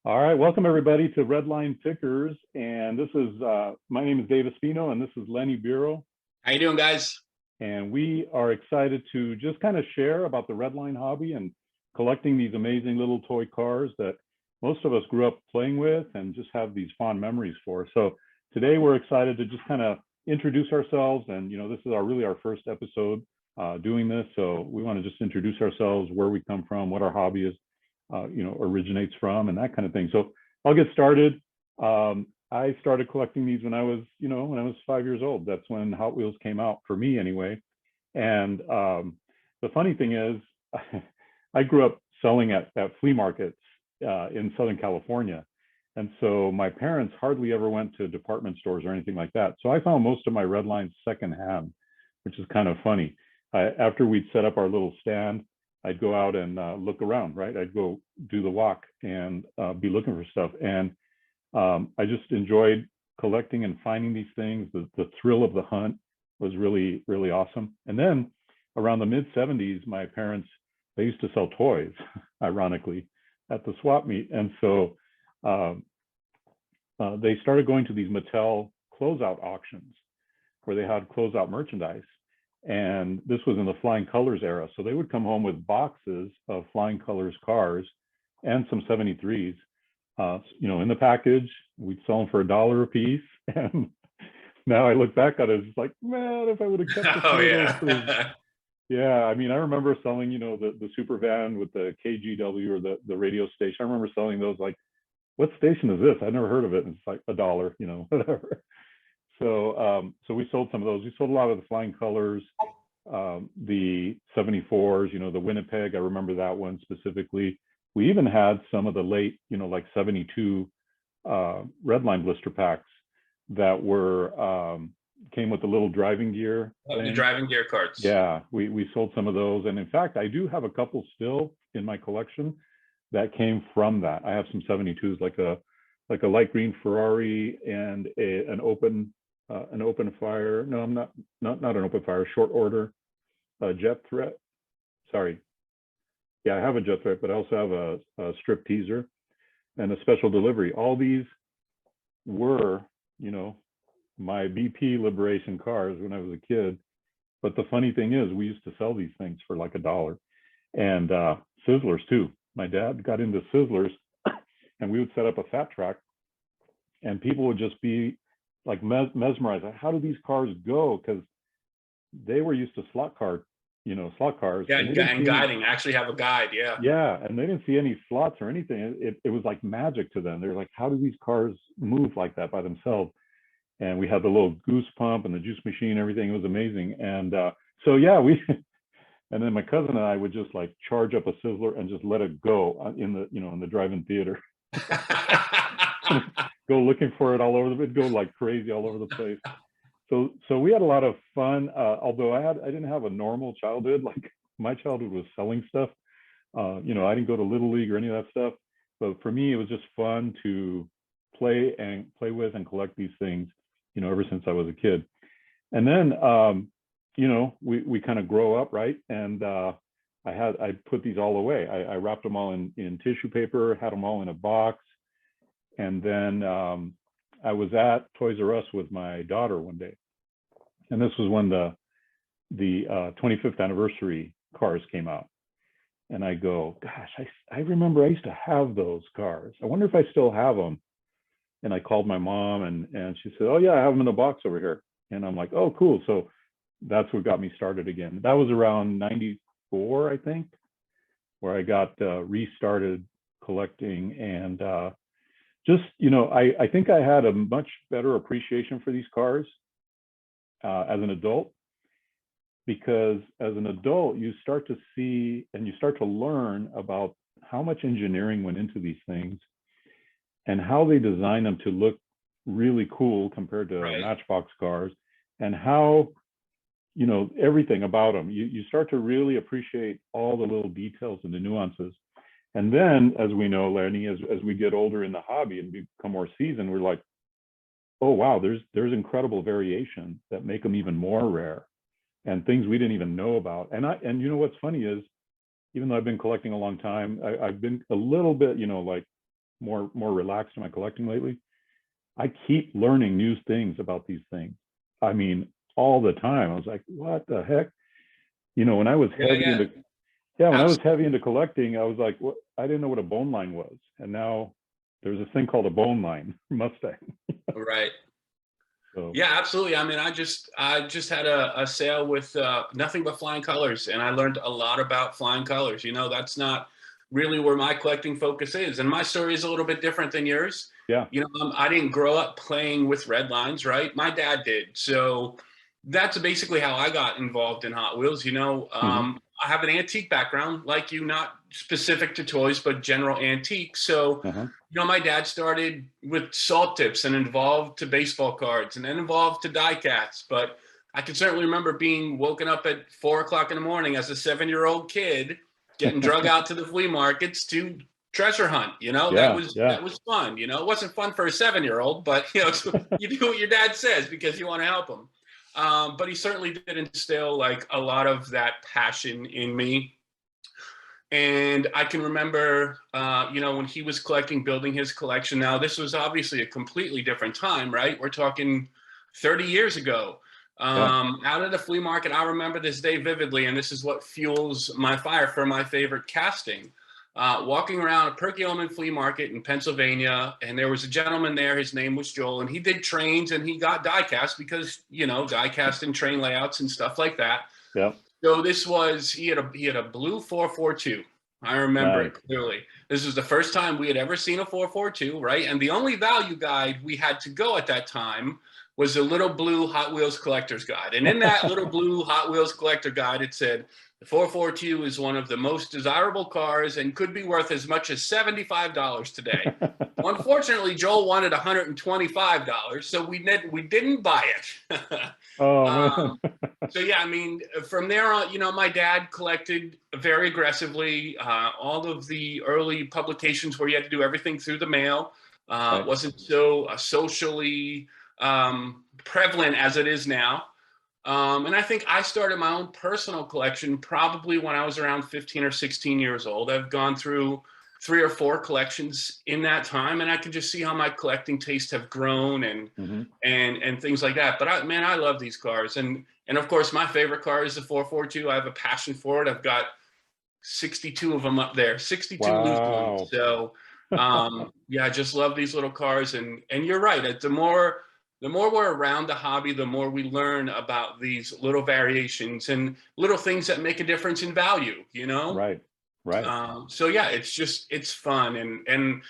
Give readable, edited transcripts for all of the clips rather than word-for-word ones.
All right, welcome everybody to Redline Pickers, and this is my name is Dave Espino, and this is Lenny Biro, How you doing, guys? and we are excited to just kind of share about the Redline hobby and collecting these amazing little toy cars that most of us grew up playing with and just have these fond memories for. So today we're excited to just kind of introduce ourselves, and this is really our first episode doing this, so we want to just introduce ourselves, where we come from, what our hobby is. Originates from, and that kind of thing. So I'll get started. I started collecting these when I was, when I was 5 years old. That's when Hot Wheels came out for me, anyway. And the funny thing is, I grew up selling at flea markets in Southern California, and so my parents hardly ever went to department stores or anything like that. So I found most of my Redlines secondhand, which is kind of funny. After we'd set up our little stand, I'd go out and look around, right? I'd go do the walk and be looking for stuff. And I just enjoyed collecting and finding these things. The thrill of the hunt was really, really awesome. And then around the mid 70s, my parents, they used to sell toys, ironically, at the swap meet. And so they started going to these Mattel closeout auctions where they had closeout merchandise. And this was in the Flying Colors era. So they would come home with boxes of Flying Colors cars and some 73s, in the package. We'd sell them for $1 a piece. And now I look back at it, it's like, man, if I would have kept the yeah. I mean, I remember selling, the super van with the KGW or the radio station. I remember selling those, like, what station is this? I never heard of it. And it's like $1, whatever. So we sold some of those. We sold a lot of the Flying Colors, the 74s, the Winnipeg. I remember that one specifically. We even had some of the late, like 72 Redline blister packs that were came with the little driving gear. The driving gear carts. Yeah, we sold some of those. And in fact, I do have a couple still in my collection that came from that. I have some 72s, like a light green Ferrari and an open fire. No, I'm not an open fire. Short order, jet threat. Sorry. Yeah, I have a jet threat, but I also have a strip teaser and a special delivery. All these were, my BP Liberation cars when I was a kid. But the funny thing is, we used to sell these things for like $1, and Sizzlers too. My dad got into Sizzlers, and we would set up a fat track, and people would just be like mesmerized. How do these cars go? Because they were used to slot cars. Yeah, and guiding. I actually have a guide. Yeah. Yeah, and they didn't see any slots or anything. It was like magic to them. They're like, how do these cars move like that by themselves? And we had the little goose pump and the juice machine, everything. It was amazing. And so yeah, and then my cousin and I would just like charge up a Sizzler and just let it go in the drive-in theater. Go looking for it all over it'd go like crazy all over the place. So we had a lot of fun, although I didn't have a normal childhood. Like, my childhood was selling stuff. I didn't go to Little League or any of that stuff, but for me it was just fun to play with and collect these things, ever since I was a kid. And then we kind of grow up, right? And I put these all away. I wrapped them all in tissue paper, had them all in a box. And then I was at Toys R Us with my daughter one day, and this was when the 25th anniversary cars came out. And I go, gosh, I remember I used to have those cars. I wonder if I still have them. And I called my mom, and she said, oh yeah, I have them in the box over here. And I'm like, oh, cool. So that's what got me started again. That was around 94, I think, where I got restarted collecting. And I think I had a much better appreciation for these cars as an adult, because as an adult, you start to see and you start to learn about how much engineering went into these things and how they design them to look really cool compared to Matchbox cars, and how, everything about them. You start to really appreciate all the little details and the nuances. And then, as we know, Lenny, as we get older in the hobby and become more seasoned, we're like, oh wow, there's incredible variation that make them even more rare, and things we didn't even know about. And what's funny is, even though I've been collecting a long time, I've been a little bit, like more relaxed in my collecting lately, I keep learning new things about these things. I mean, all the time. I was like, what the heck? You know, when I was heavy into when I was heavy into collecting, I was like, what? I didn't know what a bone line was, and now there's this thing called a bone line Mustang. Right. So. Yeah, absolutely. I mean, I just had a sale with nothing but flying colors, and I learned a lot about flying colors. You know, that's not really where my collecting focus is, and my story is a little bit different than yours. Yeah. You know, I didn't grow up playing with red lines, right? My dad did, so that's basically how I got involved in Hot Wheels. You know, I have an antique background, like you, not specific to toys, but general antique. So, you know, my dad started with salt tips and evolved to baseball cards and then evolved to die cats. But I can certainly remember being woken up at 4 o'clock in the morning as a 7-year-old kid, getting drug out to the flea markets to treasure hunt. You know, that was fun. You know, it wasn't fun for a 7-year-old, but you know, you do what your dad says because you want to help him. But he certainly did instill like a lot of that passion in me. And I can remember, you know, when he was building his collection. Now, this was obviously a completely different time, right? We're talking 30 years ago. Out at the flea market, I remember this day vividly, and this is what fuels my fire for my favorite casting. Walking around a Perkiomen flea market in Pennsylvania, and there was a gentleman there. His name was Joel, and he did trains, and he got die cast because, you know, die casting train layouts and stuff like that. Yeah. So this was, he had a blue 442. I remember it clearly. This was the first time we had ever seen a 442, right? And the only value guide we had to go at that time was a little blue Hot Wheels collector's guide. And in that little blue Hot Wheels collector guide, it said, the 442 is one of the most desirable cars and could be worth as much as $75 today. Unfortunately, Joel wanted $125, so we didn't buy it. Oh, man. So yeah, I mean, from there on, you know, my dad collected very aggressively. All of the early publications where you had to do everything through the mail wasn't so socially prevalent as it is now. And I think I started my own personal collection probably when I was around 15 or 16 years old. I've gone through 3 or 4 collections in that time, and I can just see how my collecting tastes have grown and things like that. But I love these cars, and of course my favorite car is the 442. I have a passion for it. I've got 62 of them up there, 62 loose ones. So yeah, I just love these little cars, and you're right. The more we're around the hobby, the more we learn about these little variations and little things that make a difference in value, you know? Right. So yeah, it's fun. And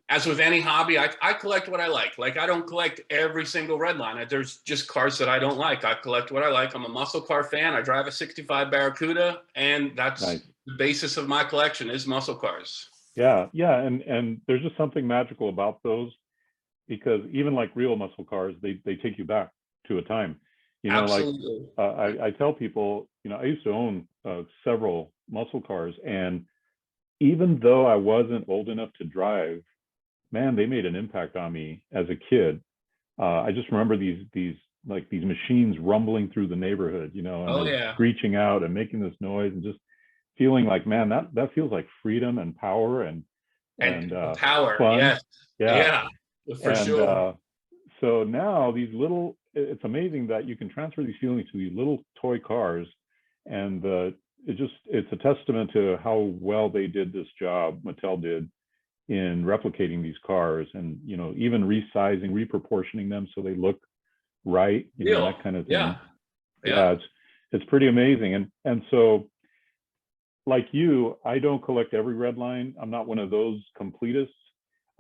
as with any hobby, I collect what I like. Like, I don't collect every single Redline. There's just cars that I don't like. I collect what I like. I'm a muscle car fan. I drive a 65 Barracuda, and that's the basis of my collection is muscle cars. Yeah. And there's just something magical about those, because even like real muscle cars, they take you back to a time. You know, absolutely. Like I tell people, you know, I used to own several muscle cars, and even though I wasn't old enough to drive, man, they made an impact on me as a kid. I just remember these machines rumbling through the neighborhood, you know, and screeching out and making this noise, and just feeling like, man, that feels like freedom and power and power. fun. Yeah, for sure. So now it's amazing that you can transfer these feelings to these little toy cars, and it's a testament to how well they did this job, Mattel did, in replicating these cars, and, you know, even resizing, reproportioning them so they look right, you know, that kind of thing. Yeah, it's pretty amazing. And so, like you, I don't collect every Redline. I'm not one of those completists.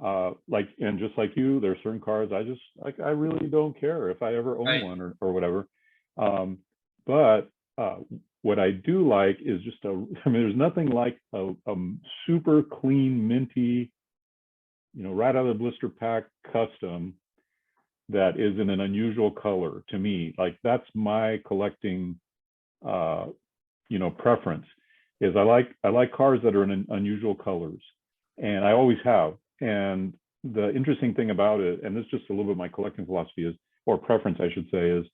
And just like you, there are certain cars I really don't care if I ever own one or whatever. But what I do like is just there's nothing like a super clean, minty, you know, right out of the blister pack custom that is in an unusual color. To me, like, that's my collecting, you know, preference. Is I like cars that are in unusual colors, and I always have. And the interesting thing about it, and this is just a little bit my collecting philosophy is, or preference, I should say, is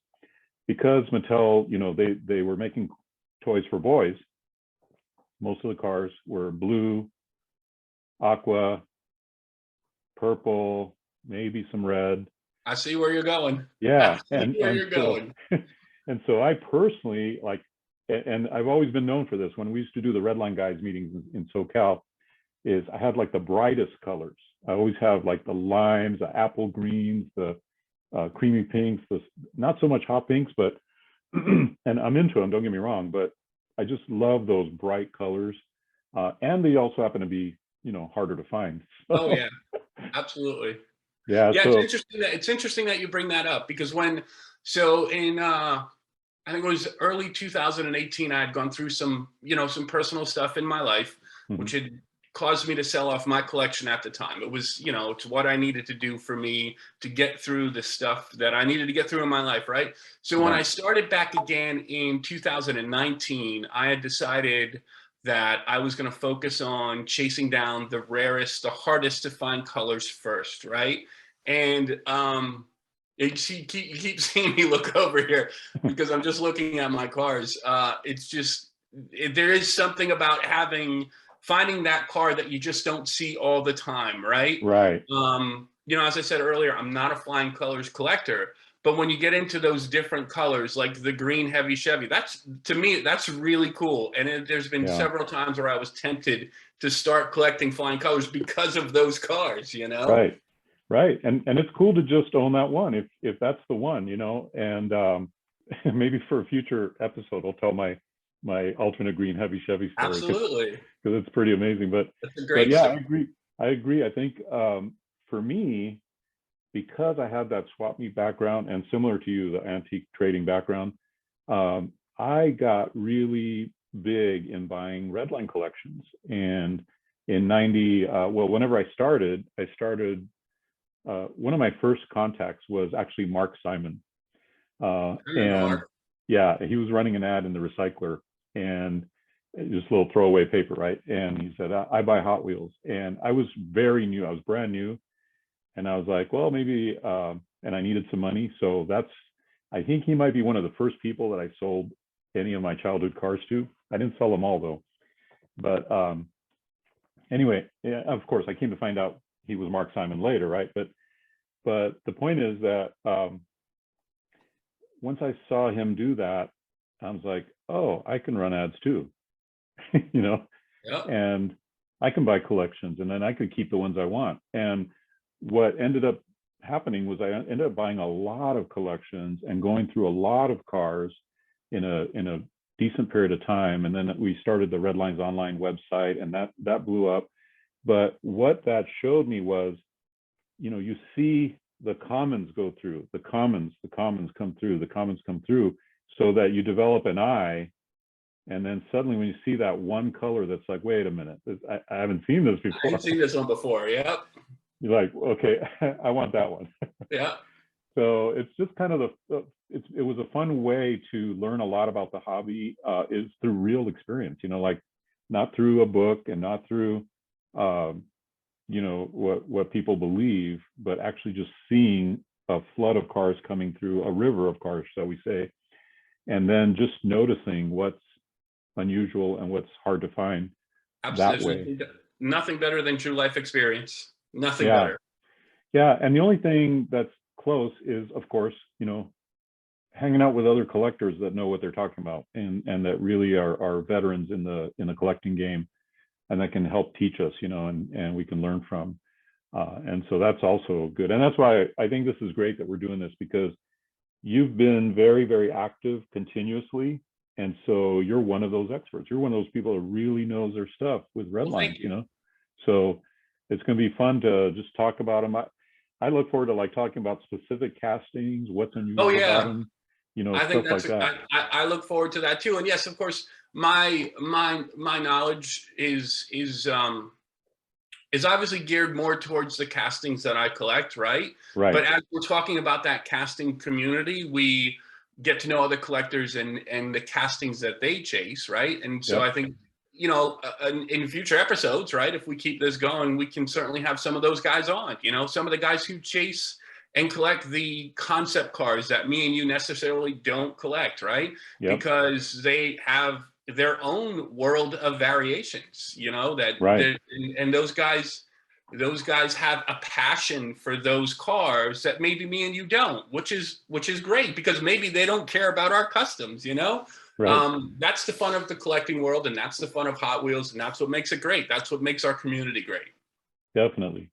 because Mattel, you know, they were making toys for boys. Most of the cars were blue, aqua, purple, maybe some red. I see where you're going. I Yeah, see where and you're so going. and so I personally like, and I've always been known for this. When we used to do the Redline guys meetings in SoCal, is I had like the brightest colors. I always have like the limes, the apple greens, the creamy pinks, the not so much hot pinks, but and I'm into them. Don't get me wrong, but I just love those bright colors, and they also happen to be harder to find. Oh So yeah, absolutely. yeah, Yeah, so it's interesting that you bring that up because so in I think it was early 2018, I had gone through some personal stuff in my life, which mhm, had caused me to sell off my collection at the time. It was, it's what I needed to do for me to get through the stuff that I needed to get through in my life, right? So when I right, started back again in 2019, I had decided that I was going to focus on chasing down the rarest, the hardest to find colors first, right? And you keep seeing me look over here because I'm just looking at my cars. It's just there is something about finding that car that you just don't see all the time, right? right, As I said earlier, I'm not a flying colors collector, but when you get into those different colors, like the green heavy Chevy, to me that's really cool. And there's been yeah, several times where I was tempted to start collecting flying colors because of those cars. right, right, and it's cool to just own that one if that's the one, and maybe for a future episode I'll tell my alternate green heavy Chevy story because Absolutely, it's pretty amazing. that's a But great yeah, story. I agree. I think for me, because I have that swap meet background and similar to you, the antique trading background, I got really big in buying Redline collections. And in 90, well, whenever I started, one of my first contacts was actually Mark Simon. I remember And Mark. yeah, he was running an ad in the recycler and just a little throwaway paper, right? And he said, I buy Hot Wheels. And I was very new, I was brand new. And I was like, well, maybe, and I needed some money. So I think he might be one of the first people that I sold any of my childhood cars to. I didn't sell them all though. But anyway, yeah, of course, I came to find out he was Mark Simon later, right? But the point is that once I saw him do that, I was like, oh, I can run ads too, you know, Yep. and I can buy collections and then I could keep the ones I want. And what ended up happening was I ended up buying a lot of collections and going through a lot of cars in a decent period of time. And then we started the Redlines online website and that blew up. But what that showed me was, you see the commons go through, the commons come through, the commons come through, so that you develop an eye. And then suddenly when you see that one color that's like, wait a minute, I haven't seen this I before. had seen this one before. Yep. You're like, okay, I want that one. Yeah. So it's just kind of it was a fun way to learn a lot about the hobby, is through real experience, like not through a book and not through, um, what people believe, but actually just seeing a flood of cars coming through, a river of cars, shall we say, and then just noticing what's unusual and what's hard to find that way. Absolutely. There's nothing better than true life experience. Nothing Yeah, better. yeah. And the only thing that's close is, of course, hanging out with other collectors that know what they're talking about and that really are veterans in the collecting game and that can help teach us, and we can learn from. And so that's also good. And that's why I think this is great that we're doing this, because you've been very, very active continuously. And so you're one of those experts. You're one of those people that really knows their stuff with Well, Redlines, thank you. So it's going to be fun to just talk about them. I look forward to like talking about specific castings, what's Oh unusual about yeah. them, I think stuff like that. I look forward to that too. And yes, of course, my knowledge is obviously geared more towards the castings that I collect, right? Right. But as we're talking about that casting community, we get to know other collectors and the castings that they chase, right? And so I Yep. think, in future episodes, right, if we keep this going, we can certainly have some of those guys on, some of the guys who chase and collect the concept cars that me and you necessarily don't collect, right? Yep. Because they have their own world of variations, Right. and those guys those guys have a passion for those cars that maybe me and you don't, which is great, because maybe they don't care about our customs, you know? Right. That's the fun of the collecting world, and that's the fun of Hot Wheels, and that's what makes it great. That's what makes our community great. Definitely.